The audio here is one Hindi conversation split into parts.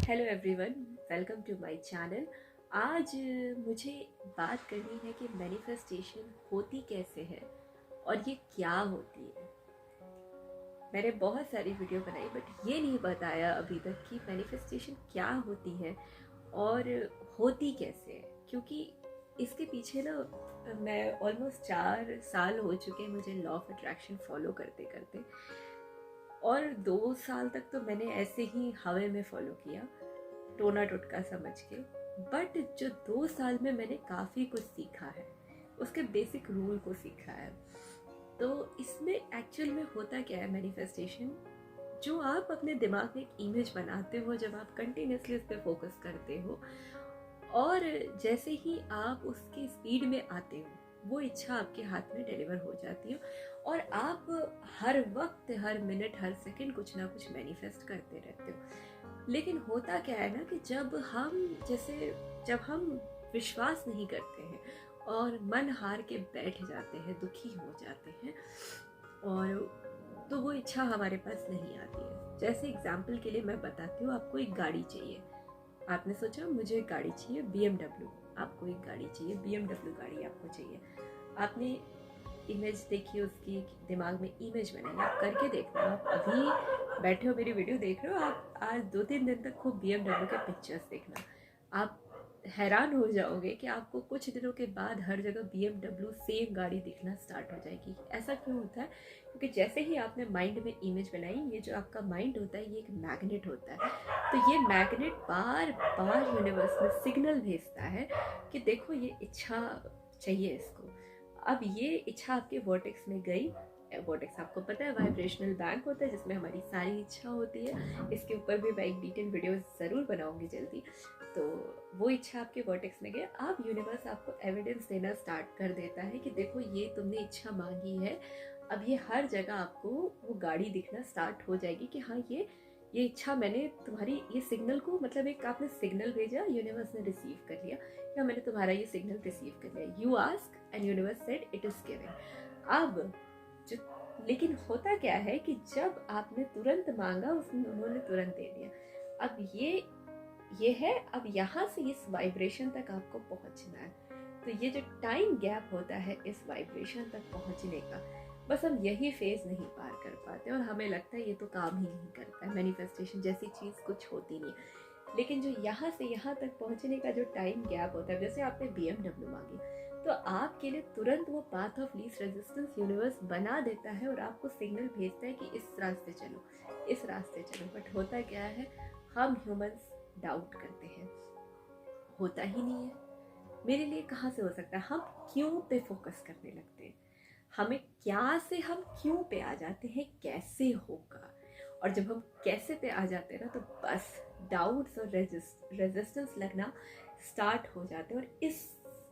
Hello everyone, welcome to my channel. आज मुझे बात करनी है कि मैनिफेस्टेशन होती कैसे है और ये क्या होती है। मैंने बहुत सारी वीडियो बनाई बट ये नहीं बताया अभी तक कि मैनिफेस्टेशन क्या होती है और होती कैसे है, क्योंकि इसके पीछे ना मैं ऑलमोस्ट 4 साल हो चुके हैं मुझे लॉ ऑफ अट्रैक्शन फॉलो करते करते, और 2 साल तक तो मैंने ऐसे ही हवा में फॉलो किया, टोना टोटका समझ के। बट जो 2 साल में मैंने काफ़ी कुछ सीखा है, उसके बेसिक रूल को सीखा है। तो इसमें एक्चुअल में होता क्या है मैनिफेस्टेशन, जो आप अपने दिमाग में एक इमेज बनाते हो, जब आप कंटिन्यूसली उस पर फोकस करते हो और जैसे ही आप उसकी स्पीड में आते हो, वो इच्छा आपके हाथ में डिलीवर हो जाती है और आप हर वक्त, हर मिनट, हर सेकंड कुछ ना कुछ मैनिफेस्ट करते रहते हो। लेकिन होता क्या है ना कि जब हम विश्वास नहीं करते हैं और मन हार के बैठ जाते हैं, दुखी हो जाते हैं, और तो वो इच्छा हमारे पास नहीं आती है। जैसे एग्जाम्पल के लिए मैं बताती हूँ, आपको एक गाड़ी चाहिए। आपने सोचा मुझे एक गाड़ी चाहिए BMW, आपको एक गाड़ी चाहिए BMW गाड़ी आपको चाहिए। आपने इमेज देखी, उसकी दिमाग में इमेज बनाई, आप करके देखना। आप अभी बैठे हो मेरी वीडियो देख रहे हो, आप आज 2-3 दिन तक खूब BMW के पिक्चर्स देखना। आप हैरान हो जाओगे कि आपको कुछ दिनों के बाद हर जगह BMW सेम गाड़ी दिखना स्टार्ट हो जाएगी। ऐसा क्यों होता है? क्योंकि जैसे ही आपने माइंड में इमेज बनाई, ये जो आपका माइंड होता है ये एक मैग्नेट होता है। तो ये मैग्नेट बार बार यूनिवर्स में सिग्नल भेजता है कि देखो ये इच्छा चाहिए इसको। अब ये इच्छा आपके वर्टेक्स में गई। वर्टेक्स आपको पता है वाइब्रेशनल बैंक होता है जिसमें हमारी सारी इच्छा होती है। इसके ऊपर भी मैं एक डिटेल वीडियो ज़रूर बनाऊंगी जल्दी। तो वो इच्छा आपके वर्टेक्स में गई। अब यूनिवर्स आपको एविडेंस देना स्टार्ट कर देता है कि देखो ये तुमने इच्छा मांगी है, अब ये हर जगह आपको वो गाड़ी दिखना स्टार्ट हो जाएगी कि हाँ ये इच्छा मैंने तुम्हारी, ये सिग्नल को, मतलब एक आपने सिग्नल भेजा, यूनिवर्स ने रिसीव कर लिया या मैंने तुम्हारा ये सिग्नल रिसीव कर लिया। You ask and universe said it is given. अब जो, लेकिन होता क्या है कि जब आपने तुरंत मांगा, उन्होंने तुरंत दे दिया। अब ये है, अब यहाँ से इस वाइब्रेशन तक आपको पहुंचना है। तो ये जो टाइम गैप होता है इस वाइब्रेशन तक पहुंचने का, बस हम यही फेज नहीं पार कर पाते और हमें लगता है ये तो काम ही नहीं करता है, मैनिफेस्टेशन जैसी चीज़ कुछ होती नहीं। लेकिन जो यहाँ से यहाँ तक पहुँचने का जो टाइम गैप होता है, जैसे आपने BMW मांगी, तो आपके लिए तुरंत वो path of least resistance universe बना देता है और आपको सिग्नल भेजता है कि इस रास्ते चलो, इस रास्ते चलो। बट होता क्या है, हम ह्यूमंस डाउट करते हैं, होता ही नहीं है। मेरे लिए कहाँ से हो सकता है? हम क्यों पे फोकस करने लगते हैं, हमें क्या से हम क्यों पे आ जाते हैं, कैसे होगा। और जब हम कैसे पे आ जाते हैं ना, तो बस डाउट्स और रेजिस्टेंस लगना स्टार्ट हो जाते हैं। और इस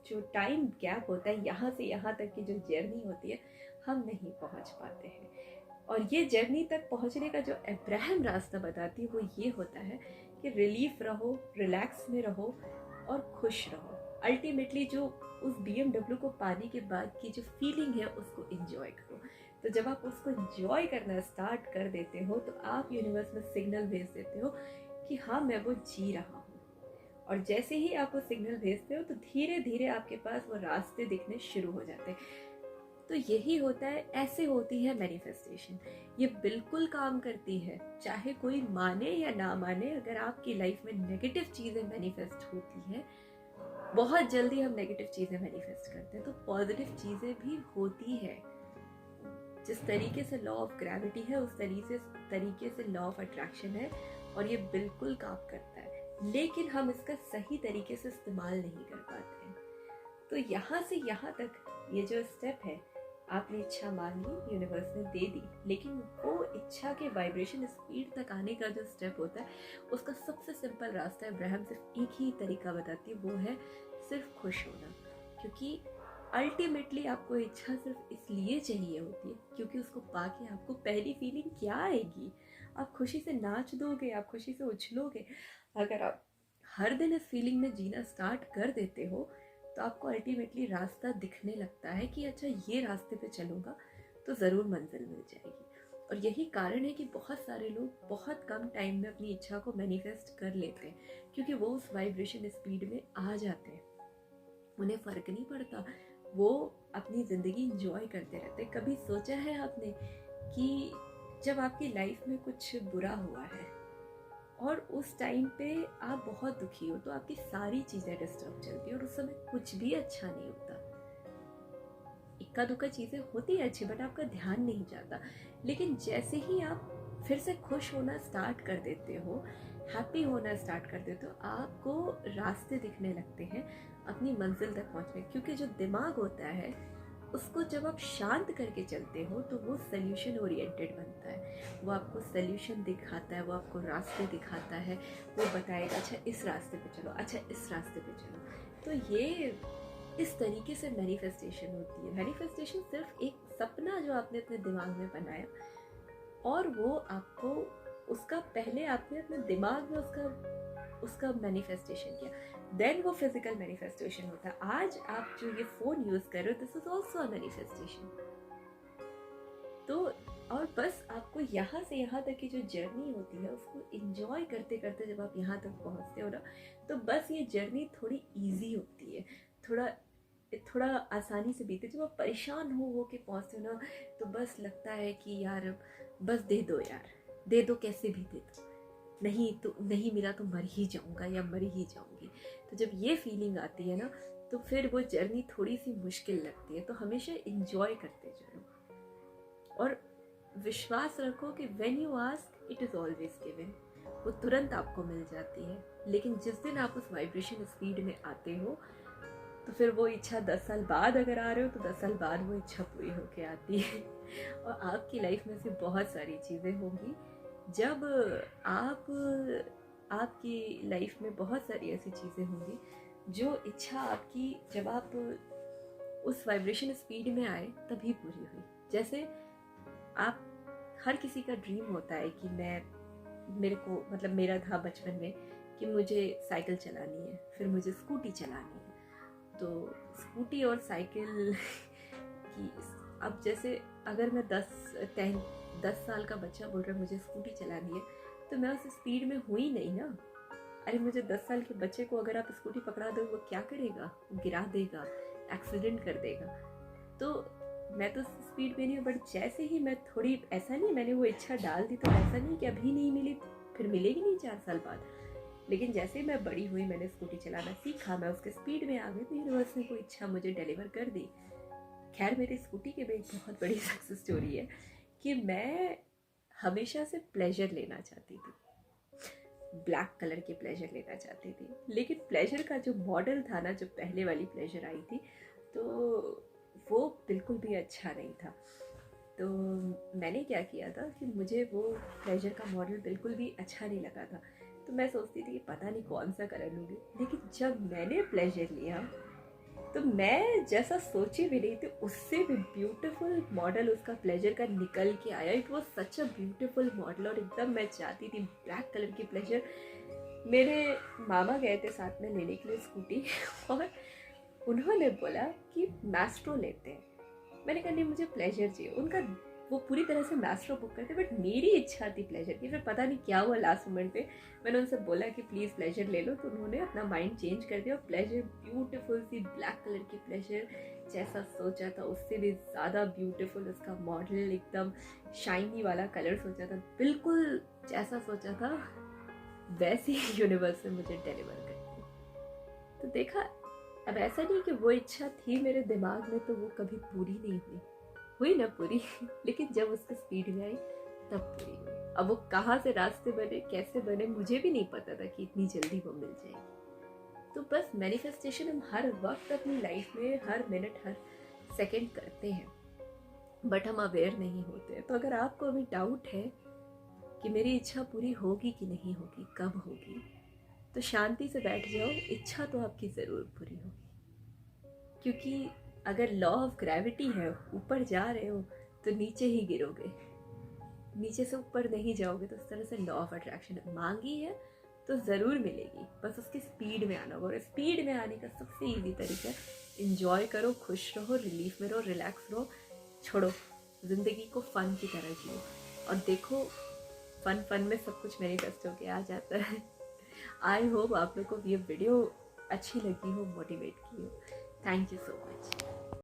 जो टाइम गैप होता है, यहाँ से यहाँ तक की जो जर्नी होती है, हम नहीं पहुँच पाते हैं। और ये जर्नी तक पहुँचने का जो अब्राहम रास्ता बताती है, वो ये होता है कि रिलीफ रहो, रिलैक्स में रहो और खुश रहो। अल्टीमेटली जो उस BMW को पाने के बाद की जो फीलिंग है, उसको एंजॉय करो। तो जब आप उसको एंजॉय करना स्टार्ट कर देते हो, तो आप यूनिवर्स में सिग्नल भेज देते हो कि हाँ मैं वो जी रहा हूँ। और जैसे ही आप वो सिग्नल भेजते हो, तो धीरे धीरे आपके पास वो रास्ते दिखने शुरू हो जाते हैं। तो यही होता है, ऐसे होती है मैनिफेस्टेशन। ये बिल्कुल काम करती है, चाहे कोई माने या ना माने। अगर आपकी लाइफ में नेगेटिव चीज़ें मैनिफेस्ट होती है, बहुत जल्दी हम नेगेटिव चीज़ें मैनिफेस्ट करते हैं, तो पॉजिटिव चीज़ें भी होती है। जिस तरीके से लॉ ऑफ ग्रेविटी है, उस तरीके से लॉ ऑफ अट्रैक्शन है, और ये बिल्कुल काम करता है। लेकिन हम इसका सही तरीके से इस्तेमाल नहीं कर पाते हैं। तो यहाँ से यहाँ तक ये जो स्टेप है, आपने इच्छा मांगी, यूनिवर्स ने दे दी, लेकिन वो इच्छा के वाइब्रेशन स्पीड तक आने का जो स्टेप होता है, उसका सबसे सिंपल रास्ता है। अब्राहम सिर्फ एक ही तरीका बताती है, वो है सिर्फ खुश होना। क्योंकि अल्टीमेटली आपको इच्छा सिर्फ इसलिए चाहिए होती है क्योंकि उसको पाके आपको पहली फीलिंग क्या आएगी, आप खुशी से नाच दोगे, आप खुशी से उछलोगे। अगर आप हर दिन इस फीलिंग में जीना स्टार्ट कर देते हो, तो आपको अल्टीमेटली रास्ता दिखने लगता है कि अच्छा ये रास्ते पे चलूँगा तो ज़रूर मंजिल मिल जाएगी। और यही कारण है कि बहुत सारे लोग बहुत कम टाइम में अपनी इच्छा को मैनिफेस्ट कर लेते हैं, क्योंकि वो उस वाइब्रेशन स्पीड में आ जाते हैं। उन्हें फ़र्क नहीं पड़ता, वो अपनी ज़िंदगी इंजॉय करते रहते। कभी सोचा है आपने कि जब आपकी लाइफ में कुछ बुरा हुआ है और उस टाइम पे आप बहुत दुखी हो, तो आपकी सारी चीज़ें डिस्टर्ब चलती है और उस समय कुछ भी अच्छा नहीं होता। इक्का दुक्का चीज़ें होती है अच्छी, बट आपका ध्यान नहीं जाता। लेकिन जैसे ही आप फिर से खुश होना स्टार्ट कर देते हो, हैप्पी होना स्टार्ट कर देते हो, आपको रास्ते दिखने लगते हैं अपनी मंजिल तक पहुंचने। क्योंकि जो दिमाग होता है उसको जब आप शांत करके चलते हो तो वो सोल्यूशन ओरिएंटेड बनता है। वो आपको सोल्यूशन दिखाता है, वो आपको रास्ते दिखाता है, वो बताएगा अच्छा इस रास्ते पे चलो, अच्छा इस रास्ते पे चलो। तो ये इस तरीके से मैनिफेस्टेशन होती है। मैनिफेस्टेशन सिर्फ एक सपना जो आपने अपने दिमाग में बनाया और वो आपको उसका पहले आपने अपने दिमाग में उसका मैनिफेस्टेशन किया, देन वो फिजिकल मैनिफेस्टेशन होता है। आज आप जो ये फ़ोन यूज़ कर रहे हो, this is also a manifestation. तो और बस आपको यहाँ से यहाँ तक की जो जर्नी होती है उसको इंजॉय करते करते जब आप यहाँ तक पहुँचते हो ना, तो बस ये जर्नी थोड़ी इजी होती है, थोड़ा थोड़ा आसानी से बीते। जब आप परेशान हो के पहुँचते हो ना, तो बस लगता है कि यार बस दे दो यार, दे दो, कैसे भी दे दो, नहीं तो नहीं मिला तो मर ही जाऊँगा या मर ही जाऊँगी। तो जब ये फीलिंग आती है ना, तो फिर वो जर्नी थोड़ी सी मुश्किल लगती है। तो हमेशा इंजॉय करते चलो और विश्वास रखो कि when you ask it is always given. वो तुरंत आपको मिल जाती है। लेकिन जिस दिन आप उस वाइब्रेशन स्पीड में आते हो, तो फिर वो इच्छा 10 साल बाद अगर आ रहे हो तो 10 साल बाद वो इच्छा पूरी होके आती है। और आपकी लाइफ में से बहुत सारी चीज़ें होंगी जब आपकी लाइफ में बहुत सारी ऐसी चीज़ें होंगी जो इच्छा आपकी जब आप उस वाइब्रेशन स्पीड में आए तभी पूरी हुई। जैसे आप हर किसी का ड्रीम होता है कि मेरा था बचपन में कि मुझे साइकिल चलानी है, फिर मुझे स्कूटी चलानी है। तो स्कूटी और साइकिल की अब जैसे अगर मैं 10 साल का बच्चा बोल रहा है मुझे स्कूटी चलानी है, तो मैं उस स्पीड में हुई नहीं ना। अरे मुझे 10 साल के बच्चे को अगर आप स्कूटी पकड़ा दो, वो क्या करेगा? वो गिरा देगा, एक्सीडेंट कर देगा। तो मैं तो स्पीड में नहीं हूँ। बट जैसे ही मैं थोड़ी, ऐसा नहीं मैंने वो इच्छा डाल दी तो ऐसा नहीं कि अभी नहीं मिली फिर मिलेगी नहीं 4 साल बाद। लेकिन जैसे मैं बड़ी हुई, मैंने स्कूटी चलाना सीखा, मैं उसके स्पीड में आ गई, तो यूनिवर्स ने वो इच्छा मुझे डिलीवर कर दी। खैर मेरी स्कूटी की भी एक बहुत बड़ी सक्सेस स्टोरी है कि मैं हमेशा से प्लेजर लेना चाहती थी, ब्लैक कलर की प्लेजर लेना चाहती थी। लेकिन प्लेजर का जो मॉडल था ना, जो पहले वाली प्लेजर आई थी, तो वो बिल्कुल भी अच्छा नहीं था। तो मैंने क्या किया था कि मुझे वो प्लेजर का मॉडल बिल्कुल भी अच्छा नहीं लगा था। तो मैं सोचती थी कि पता नहीं कौन सा कलर लूँगी। लेकिन जब मैंने प्लेजर लिया तो मैं जैसा सोची भी नहीं थी, उससे भी ब्यूटीफुल मॉडल उसका प्लेजर का निकल के आया। It was such a beautiful model और एकदम मैं चाहती थी ब्लैक कलर की प्लेजर। मेरे मामा गए थे साथ में लेने के लिए स्कूटी और उन्होंने बोला कि मैस्ट्रो लेते हैं। मैंने कहा नहीं, मुझे प्लेजर चाहिए। उनका वो पूरी तरह से मैस्ट्रो बुक करते, बट मेरी इच्छा थी प्लेजर की। फिर पता नहीं क्या हुआ, लास्ट मोमेंट पे मैंने उनसे बोला कि प्लीज़ प्लेजर ले लो, तो उन्होंने अपना माइंड चेंज कर दिया और प्लेजर, ब्यूटीफुल सी ब्लैक कलर की प्लेजर, जैसा सोचा था उससे भी ज़्यादा ब्यूटीफुल उसका मॉडल, एकदम शाइनी वाला कलर सोचा था, बिल्कुल जैसा सोचा था वैसे ही यूनिवर्स ने मुझे डिलीवर कर दिया। तो देखा, अब ऐसा नहीं कि वो इच्छा थी मेरे दिमाग में तो वो कभी पूरी नहीं हुई ना पूरी लेकिन जब उसकी स्पीड में आई तब पूरी हुई। अब वो कहाँ से रास्ते बने, कैसे बने, मुझे भी नहीं पता था कि इतनी जल्दी वो मिल जाएगी। तो बस मैनिफेस्टेशन हम हर वक्त अपनी लाइफ में, हर मिनट, हर सेकंड करते हैं, बट हम अवेयर नहीं होते। तो अगर आपको अभी डाउट है कि मेरी इच्छा पूरी होगी कि नहीं होगी, कब होगी, तो शांति से बैठ जाओ, इच्छा तो आपकी ज़रूर पूरी होगी। क्योंकि अगर लॉ ऑफ ग्रेविटी है, ऊपर जा रहे हो तो नीचे ही गिरोगे, नीचे से ऊपर नहीं जाओगे। तो इस तरह से लॉ ऑफ अट्रैक्शन मांगी है तो ज़रूर मिलेगी, बस उसकी स्पीड में आना होगा। और स्पीड में आने का सबसे ईजी तरीका है, इंजॉय करो, खुश रहो, रिलीफ में रहो, रिलैक्स रहो, छोड़ो, ज़िंदगी को फ़न की तरह जियो। और देखो फन फन में सब कुछ मैनिफेस्ट होके आ जाता है। आई होप आप लोग को ये वीडियो अच्छी लगी हो, मोटिवेट की हो। Thank you so much.